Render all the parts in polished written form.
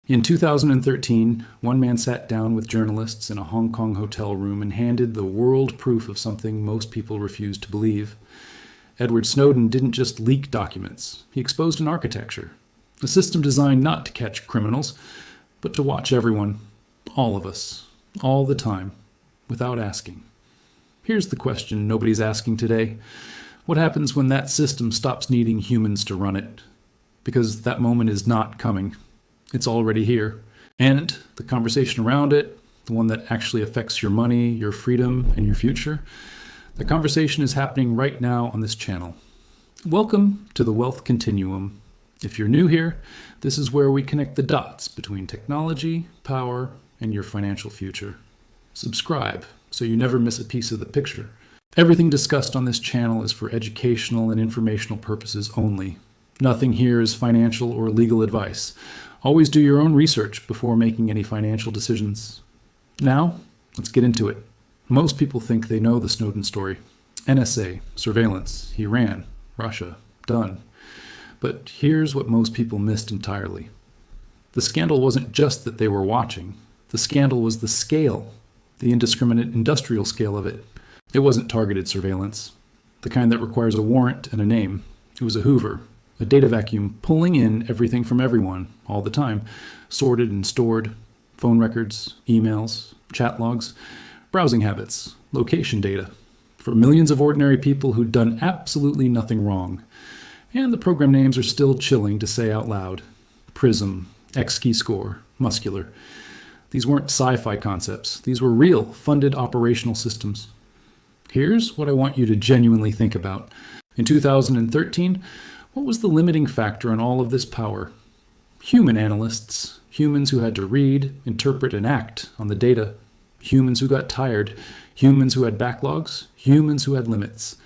In 2013, one man sat down with journalists in a Hong Kong hotel room and handed the world proof of something most people refused to believe. Edward Snowden didn't just leak documents. He exposed an architecture, a system designed not to catch criminals, but to watch everyone, all of us, all the time, without asking. Here's the question nobody's asking today. What happens when that system stops needing humans to run it? Because that moment is not coming. It's already here. And the conversation around it, the one that actually affects your money, your freedom, and your future, the conversation is happening right now on this channel. Welcome to the Wealth Continuum. If you're new here, this is where we connect the dots between technology, power, and your financial future. Subscribe so you never miss a piece of the picture. Everything discussed on this channel is for educational and informational purposes only. Nothing here is financial or legal advice. Always do your own research before making any financial decisions. Now, let's get into it. Most people think they know the Snowden story. NSA, surveillance, he ran, Russia, done. But here's what most people missed entirely. The scandal wasn't just that they were watching. The scandal was the scale, the indiscriminate industrial scale of it. It wasn't targeted surveillance, the kind that requires a warrant and a name. It was a Hoover, a data vacuum pulling in everything from everyone, all the time, sorted and stored, phone records, emails, chat logs, browsing habits, location data, for millions of ordinary people who'd done absolutely nothing wrong. And the program names are still chilling to say out loud. Prism, X-Keyscore, Muscular. These weren't sci-fi concepts. These were real, funded operational systems. Here's what I want you to genuinely think about. In 2013, what was the limiting factor on all of this power? Human analysts, humans who had to read, interpret, and act on the data. Humans who got tired, humans who had backlogs, humans who had limits.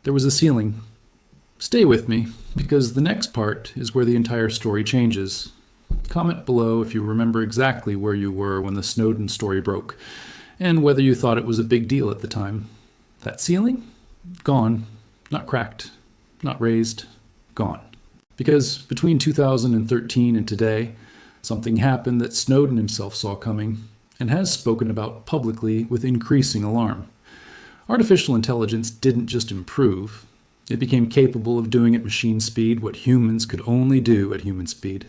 There was a ceiling. Stay with me, because the next part is where the entire story changes. Comment below if you remember exactly where you were when the Snowden story broke, and whether you thought it was a big deal at the time. That ceiling? Gone. Not cracked. Not raised. Gone. Because between 2013 and today, something happened that Snowden himself saw coming and has spoken about publicly with increasing alarm. Artificial intelligence didn't just improve. It became capable of doing at machine speed what humans could only do at human speed.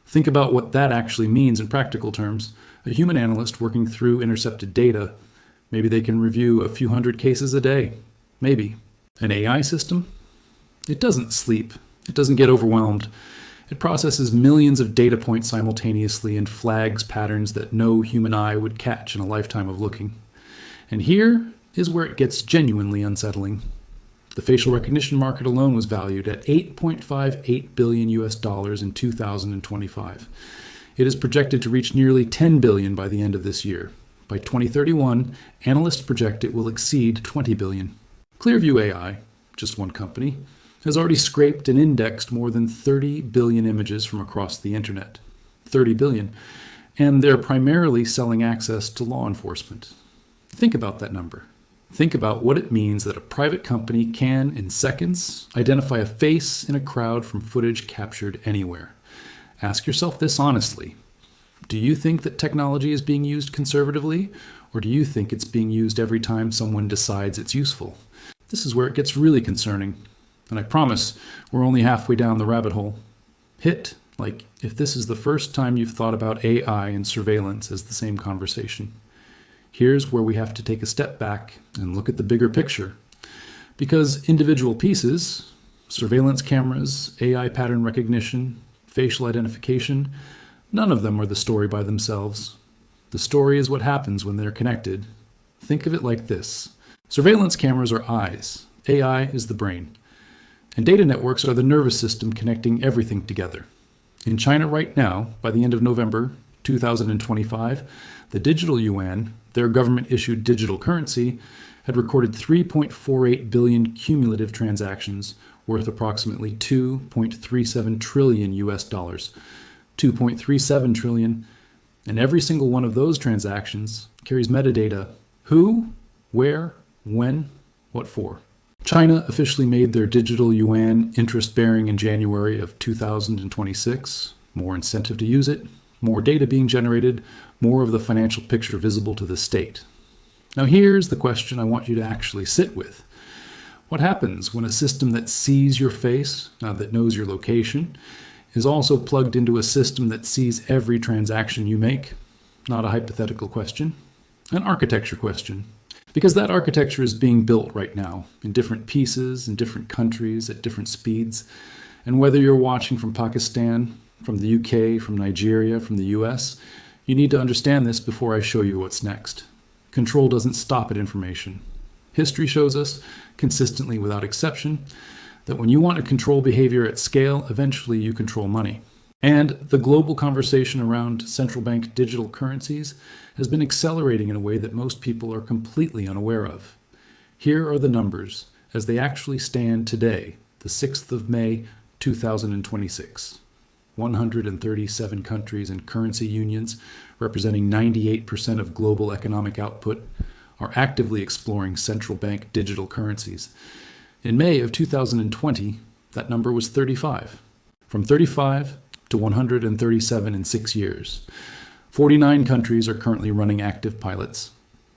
Think about what that actually means in practical terms. A human analyst working through intercepted data, maybe they can review a few hundred cases a day. Maybe. An AI system? It doesn't sleep. It doesn't get overwhelmed. It processes millions of data points simultaneously and flags patterns that no human eye would catch in a lifetime of looking. And here is where it gets genuinely unsettling. The facial recognition market alone was valued at $8.58 billion in 2025. It is projected to reach nearly $10 billion by the end of this year. By 2031, analysts project it will exceed $20 billion. Clearview AI, just one company, has already scraped and indexed more than 30 billion images from across the internet. 30 billion. And they're primarily selling access to law enforcement. Think about that number. Think about what it means that a private company can, in seconds, identify a face in a crowd from footage captured anywhere. Ask yourself this honestly. Do you think that technology is being used conservatively, or do you think it's being used every time someone decides it's useful? This is where it gets really concerning. And I promise we're only halfway down the rabbit hole. Hit, like, if this is the first time you've thought about AI and surveillance as the same conversation. Here's where we have to take a step back and look at the bigger picture. Because individual pieces, surveillance cameras, AI pattern recognition, facial identification, none of them are the story by themselves. The story is what happens when they're connected. Think of it like this. Surveillance cameras are eyes. AI is the brain. And data networks are the nervous system connecting everything together. In China right now, by the end of November 2025, the digital yuan, their government-issued digital currency, had recorded 3.48 billion cumulative transactions worth approximately $2.37 trillion US dollars. 2.37 trillion, and every single one of those transactions carries metadata. Who, where, when, what for. China officially made their digital yuan interest-bearing in January of 2026. More incentive to use it. More data being generated, more of the financial picture visible to the state. Now here's the question I want you to actually sit with. What happens when a system that sees your face, that knows your location, is also plugged into a system that sees every transaction you make? Not a hypothetical question, an architecture question. Because that architecture is being built right now in different pieces, in different countries, at different speeds. And whether you're watching from Pakistan, from the UK, from Nigeria, from the US, you need to understand this before I show you what's next. Control doesn't stop at information. History shows us, consistently without exception, that when you want to control behavior at scale, eventually you control money. And the global conversation around central bank digital currencies has been accelerating in a way that most people are completely unaware of. Here are the numbers as they actually stand today, the 6th of May, 2026. 137 countries and currency unions, representing 98% of global economic output, are actively exploring central bank digital currencies. In May of 2020, that number was 35. From 35 to 137 in 6 years. 49 countries are currently running active pilots.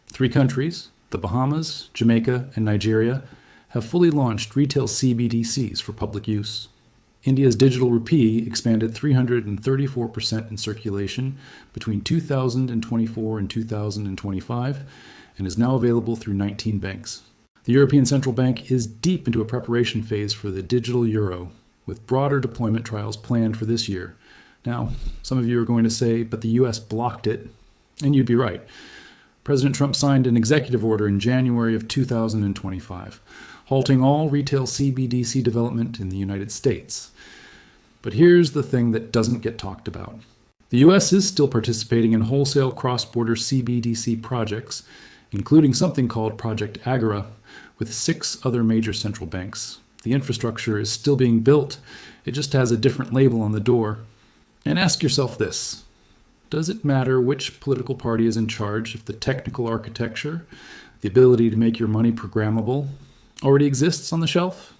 3 countries, the Bahamas, Jamaica, and Nigeria, have fully launched retail CBDCs for public use. India's digital rupee expanded 334% in circulation between 2024 and 2025 and is now available through 19 banks. The European Central Bank is deep into a preparation phase for the digital euro, with broader deployment trials planned for this year. Now, some of you are going to say, but the US blocked it, and you'd be right. President Trump signed an executive order in January of 2025, halting all retail CBDC development in the United States. But here's the thing that doesn't get talked about. The US is still participating in wholesale cross-border CBDC projects, including something called Project Agora, with 6 other major central banks. The infrastructure is still being built, it just has a different label on the door. And ask yourself this: does it matter which political party is in charge if the technical architecture, the ability to make your money programmable, already exists on the shelf?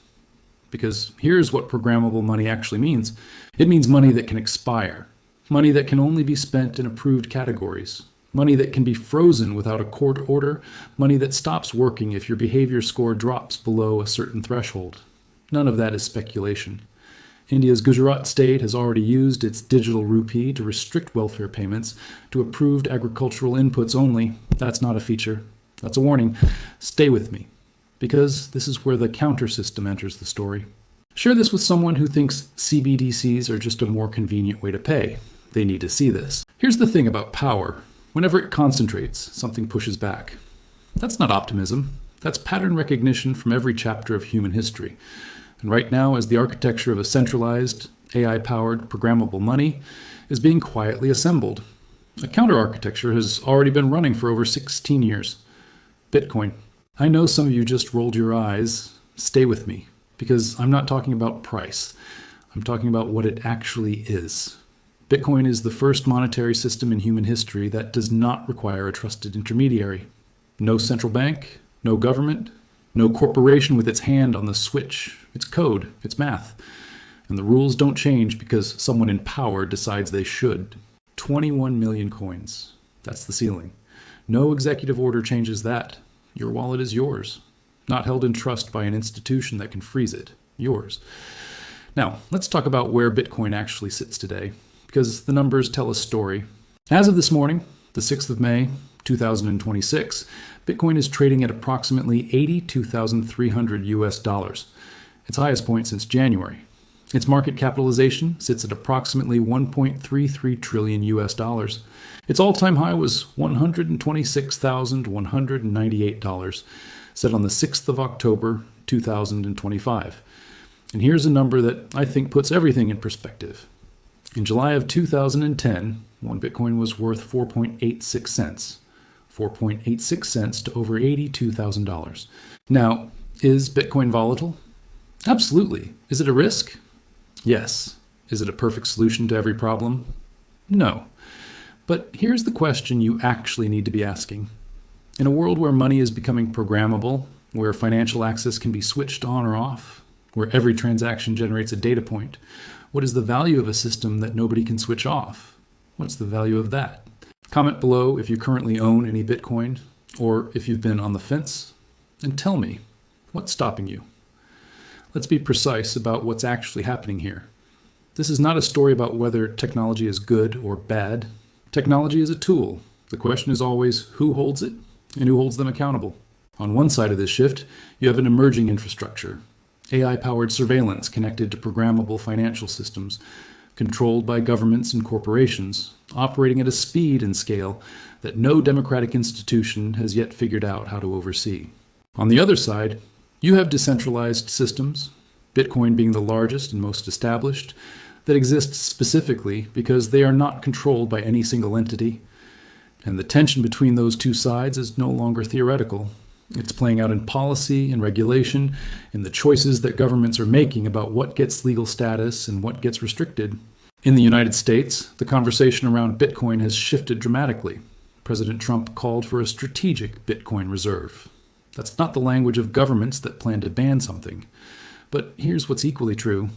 Because here's what programmable money actually means. It means money that can expire, money that can only be spent in approved categories, money that can be frozen without a court order, money that stops working if your behavior score drops below a certain threshold. None of that is speculation. India's Gujarat state has already used its digital rupee to restrict welfare payments to approved agricultural inputs only. That's not a feature. That's a warning. Stay with me, because this is where the counter system enters the story. Share this with someone who thinks CBDCs are just a more convenient way to pay. They need to see this. Here's the thing about power. Whenever it concentrates, something pushes back. That's not optimism. That's pattern recognition from every chapter of human history. And right now, as the architecture of a centralized, AI-powered, programmable money is being quietly assembled, a counter-architecture has already been running for over 16 years. Bitcoin. I know some of you just rolled your eyes. Stay with me, because I'm not talking about price. I'm talking about what it actually is. Bitcoin is the first monetary system in human history that does not require a trusted intermediary. No central bank, no government, no corporation with its hand on the switch. It's code, it's math. And the rules don't change because someone in power decides they should. 21 million coins. That's the ceiling. No executive order changes that. Your wallet is yours. Not held in trust by an institution that can freeze it. Yours. Now, let's talk about where Bitcoin actually sits today, because the numbers tell a story. As of this morning, the 6th of May, 2026, Bitcoin is trading at approximately 82,300 US dollars, its highest point since January. Its market capitalization sits at approximately 1.33 trillion US dollars. Its all-time high was $126,198, set on the 6th of October, 2025. And here's a number that I think puts everything in perspective. In July of 2010, one Bitcoin was worth 4.86 cents. 4.86 cents to over $82,000. Now, is Bitcoin volatile? Absolutely. Is it a risk? Yes. Is it a perfect solution to every problem? No. But here's the question you actually need to be asking. In a world where money is becoming programmable, where financial access can be switched on or off, where every transaction generates a data point, what is the value of a system that nobody can switch off? What's the value of that? Comment below if you currently own any Bitcoin, or if you've been on the fence, and tell me, what's stopping you? Let's be precise about what's actually happening here. This is not a story about whether technology is good or bad. Technology is a tool. The question is always who holds it and who holds them accountable. On one side of this shift, you have an emerging infrastructure, AI-powered surveillance connected to programmable financial systems, controlled by governments and corporations, operating at a speed and scale that no democratic institution has yet figured out how to oversee. On the other side, you have decentralized systems, Bitcoin being the largest and most established, that exist specifically because they are not controlled by any single entity. And the tension between those two sides is no longer theoretical. It's playing out in policy and regulation, in the choices that governments are making about what gets legal status and what gets restricted. In the United States, the conversation around Bitcoin has shifted dramatically. President Trump called for a strategic Bitcoin reserve. That's not the language of governments that plan to ban something. But here's what's equally true.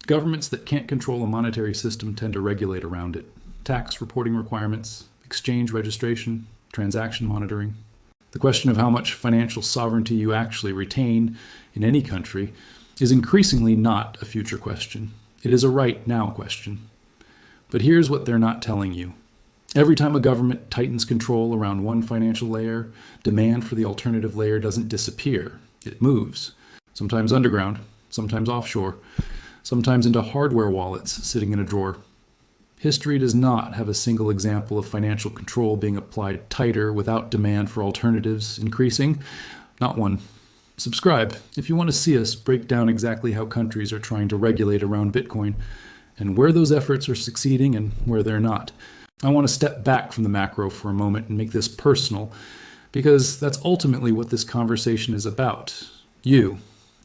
Governments that can't control a monetary system tend to regulate around it. Tax reporting requirements, exchange registration, transaction monitoring. The question of how much financial sovereignty you actually retain in any country is increasingly not a future question. It is a right now question. But here's what they're not telling you. Every time a government tightens control around one financial layer, demand for the alternative layer doesn't disappear. It moves, sometimes underground, sometimes offshore, sometimes into hardware wallets sitting in a drawer. History does not have a single example of financial control being applied tighter without demand for alternatives increasing. Not one. Subscribe if you want to see us break down exactly how countries are trying to regulate around Bitcoin and where those efforts are succeeding and where they're not. I want to step back from the macro for a moment and make this personal, because that's ultimately what this conversation is about. You.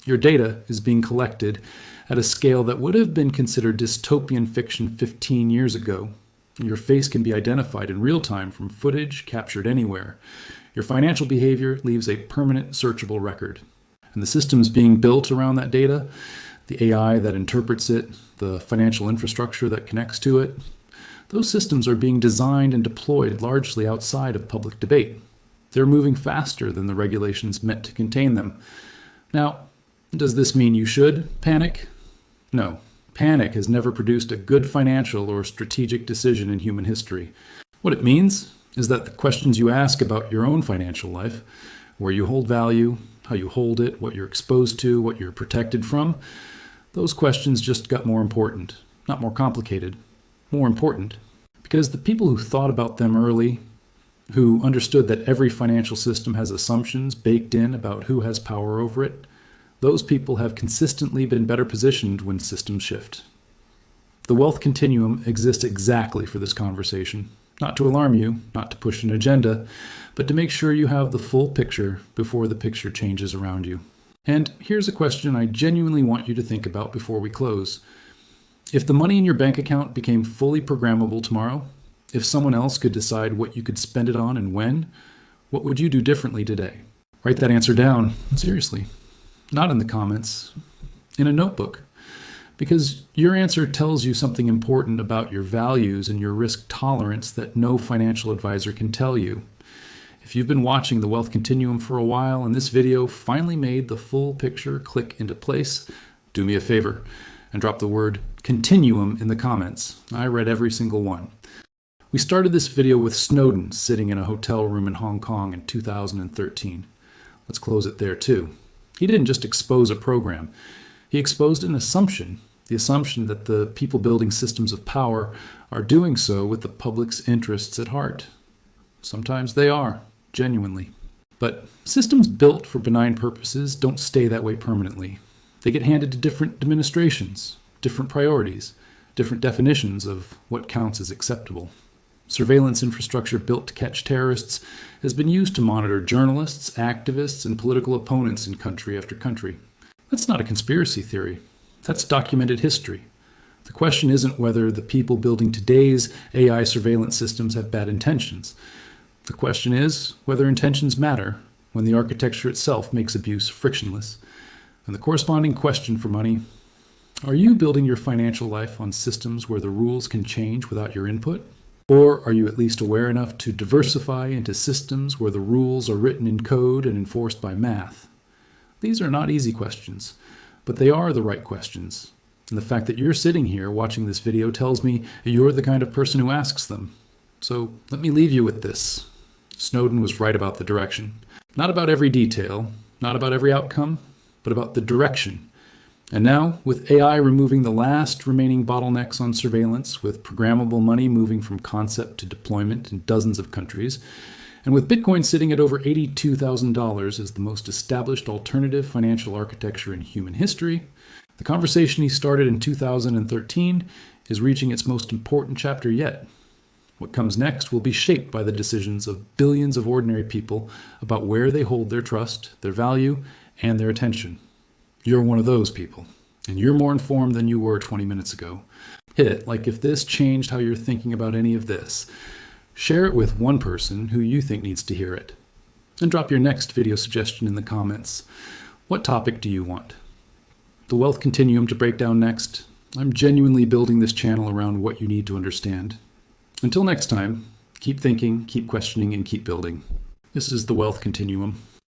Your data is being collected at a scale that would have been considered dystopian fiction 15 years ago. Your face can be identified in real time from footage captured anywhere. Your financial behavior leaves a permanent searchable record. And the systems being built around that data, the AI that interprets it, the financial infrastructure that connects to it, those systems are being designed and deployed largely outside of public debate. They're moving faster than the regulations meant to contain them. Now, does this mean you should panic? No. Panic has never produced a good financial or strategic decision in human history. What it means is that the questions you ask about your own financial life, where you hold value, how you hold it, what you're exposed to, what you're protected from, those questions just got more important, not more complicated. More important, because the people who thought about them early, who understood that every financial system has assumptions baked in about who has power over it, those people have consistently been better positioned when systems shift. The wealth continuum exists exactly for this conversation, not to alarm you, not to push an agenda, but to make sure you have the full picture before the picture changes around you. And here's a question I genuinely want you to think about before we close. If the money in your bank account became fully programmable tomorrow, if someone else could decide what you could spend it on and when, what would you do differently today? Write that answer down, seriously. Not in the comments, in a notebook. Because your answer tells you something important about your values and your risk tolerance that no financial advisor can tell you. If you've been watching the Wealth Continuum for a while and this video finally made the full picture click into place, do me a favor and drop the word Continuum in the comments. I read every single one. We started this video with Snowden sitting in a hotel room in Hong Kong in 2013. Let's close it there too. He didn't just expose a program. He exposed an assumption, the assumption that the people building systems of power are doing so with the public's interests at heart. Sometimes they are, genuinely. But systems built for benign purposes don't stay that way permanently. They get handed to different administrations, different priorities, different definitions of what counts as acceptable. Surveillance infrastructure built to catch terrorists has been used to monitor journalists, activists, and political opponents in country after country. That's not a conspiracy theory. That's documented history. The question isn't whether the people building today's AI surveillance systems have bad intentions. The question is whether intentions matter when the architecture itself makes abuse frictionless. And the corresponding question for money: are you building your financial life on systems where the rules can change without your input? Or are you at least aware enough to diversify into systems where the rules are written in code and enforced by math? These are not easy questions, but they are the right questions. And the fact that you're sitting here watching this video tells me you're the kind of person who asks them. So let me leave you with this. Snowden was right about the direction. Not about every detail, not about every outcome, but about the direction. And now, with AI removing the last remaining bottlenecks on surveillance, with programmable money moving from concept to deployment in dozens of countries, and with Bitcoin sitting at over $82,000 as the most established alternative financial architecture in human history, the conversation he started in 2013 is reaching its most important chapter yet. What comes next will be shaped by the decisions of billions of ordinary people about where they hold their trust, their value, and their attention. You're one of those people, and you're more informed than you were 20 minutes ago. Hit it, like if this changed how you're thinking about any of this. Share it with one person who you think needs to hear it. And drop your next video suggestion in the comments. What topic do you want? The wealth continuum to break down next. I'm genuinely building this channel around what you need to understand. Until next time, keep thinking, keep questioning, and keep building. This is the wealth continuum.